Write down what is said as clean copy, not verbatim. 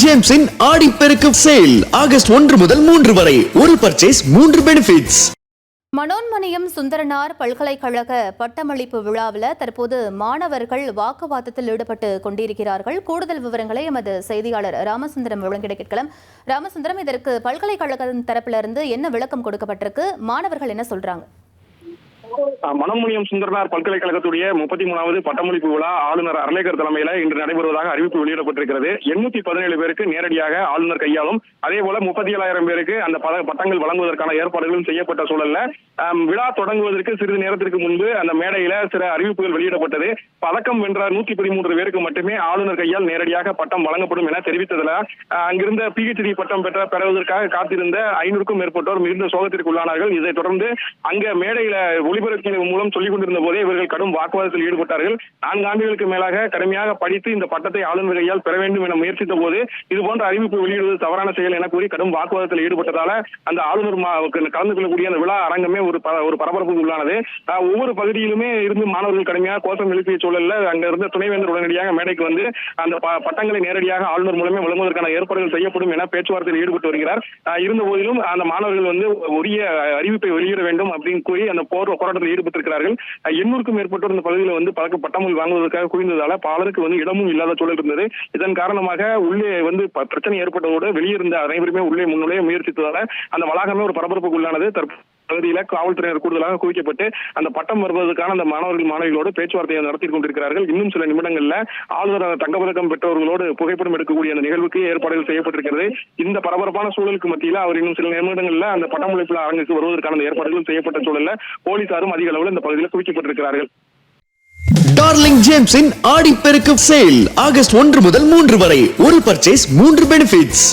ஜேம்ஸின் Aadiperukku sale August 1 முதல் 3 வரை ஒரு பர்ச்சேஸ் 3 பெனிஃபிட்ஸ். மனோன்மணியம் சுந்தரனார் பல்கலைக்கழக பட்டமளிப்பு விழாவில் தற்போது மாணவர்கள் வாக்குவாதத்தில் ஈடுபட்டு கொண்டிருக்கிறார்கள். கூடுதல் விவரங்களை எமது செய்தியாளர் ராமசுந்தரம் வழங்கிட கேட்கலாம். ராமசுந்தரம், இதற்கு பல்கலைக்கழகத்தின் தரப்பிலிருந்து என்ன விளக்கம் கொடுக்கப்பட்டிருக்கு? மாணவர்கள் என்ன சொல்றாங்க? மனோன்மணியம் சுந்தரனார் பல்கலைக்கழகத்துடைய 33வது பட்டமளிப்பு விழா ஆளுநர் அர்லேகர் தலைமையில இன்று நடைபெறுவதாக அறிவிப்பு வெளியிடப்பட்டிருக்கிறது. 817 பேருக்கு நேரடியாக ஆளுநர் கையாலும், அதே போல 37,000 பேருக்கு அந்த பட்டங்கள் வழங்குவதற்கான ஏற்பாடுகளும் செய்யப்பட்ட சூழல்ல விழா தொடங்குவதற்கு சிறிது நேரத்திற்கு முன்பு அந்த மேடையில சில அறிவிப்புகள் வெளியிடப்பட்டது. பதக்கம் வென்ற 113 பேருக்கு மட்டுமே ஆளுநர் கையால் நேரடியாக பட்டம் வழங்கப்படும் என தெரிவித்ததுல அங்கிருந்த PhD பட்டம் பெறுவதற்காக காத்திருந்த 500க்கும் மேற்பட்டோர் மிகுந்த சோகத்திற்கு உள்ளானார்கள். இதைத் தொடர்ந்து அங்க மேடையில ஒளிபரப்பின் மூலம் சொல்லிக் கொண்டிருந்த போதே இவர்கள் கடும் வாக்குவாதத்தில் ஈடுபட்டார்கள். 4 ஆண்டுகளுக்கு மேலாக கடுமையாக படித்து இந்த பட்டத்தை ஆளுநர் கையால் பெற வேண்டும் என முயற்சித்த போது இதுபோன்ற அறிவிப்பு வெளியிடுவது தவறான செயல் என கூறி கடும் வாக்குவாதத்தில் ஈடுபட்டதால அந்த ஆளுநர் கலந்து கொள்ளக்கூடிய அந்த விழா அரங்கமே ஒரு பரபரப்புக்கு உள்ளானது. ஒவ்வொரு பகுதியிலுமே இருந்து மாணவர்கள் கடுமையாக கோஷம் எழுப்பிய சூழல்ல அங்க இருந்த துணைவேந்தர் உடனடியாக மேடைக்கு வந்து அந்த பட்டங்களை நேரடியாக ஆளுநர் மூலமே வழங்குவதற்கான ஏற்பாடுகள் செய்யப்படும் என பேச்சுவார்த்தையில் ஈடுபட்டு வருகிறார். இருந்த போதிலும் அந்த மாணவர்கள் வந்து உரிய அறிவிப்பை வெளியிட வேண்டும் அப்படின்னு கூறி அந்த போராட்டத்தில் ஈடுபட்டிருக்கிறார்கள். 800க்கும் மேற்பட்டோர் இந்த பகுதியில் வந்து பட்டங்கள் வாங்குவதற்காக குவிந்ததால பலருக்கு வந்து இடமும் இல்லாத சூழல் இருந்தது. இதன் காரணமாக உள்ளே வந்து பிரச்சனை ஏற்பட்டதோடு வெளியிருந்த அனைவருமே உள்ளே முன்னுடைய முயற்சித்ததால அந்த வளாகமே ஒரு பரபரப்புக்கு உள்ளானது. பகுதியில காவல்துறையினர் கூடுதலாக குவிக்கப்பட்டு அந்த பட்டம் வருவதற்கான அந்த மாணவர்களோடு பேச்சுவார்த்தையை நடத்தி கொண்டிருக்கிறார்கள். இன்னும் சில நிமிடங்கள்ல ஆளுநர் தங்கப்பதக்கம் பெற்றவர்களோடு புகைப்படம் எடுக்கக்கூடிய அந்த நிகழ்வுக்கு ஏற்பாடுகள் செய்யப்பட்டிருக்கிறது. இந்த பரபரப்பான சூழலுக்கு மத்தியில் அவர் இன்னும் சில நிமிடங்கள்ல அந்த பட்டமளிப்பு அரங்குக்கு வருவதற்கான ஏற்பாடுகள் செய்யப்பட்ட சூழல்ல போலீசாரும் அதிக அளவில் இந்த பகுதியில் குவிக்கப்பட்டிருக்கிறார்கள். டார்லிங் ஜேம்ஸின் ஆடிப்பெருக்கு சேல் ஆகஸ்ட் 1 முதல் 3 வரை ஒரு பர்ச்சேஸ் 3 பெனிஃபிட்ஸ்.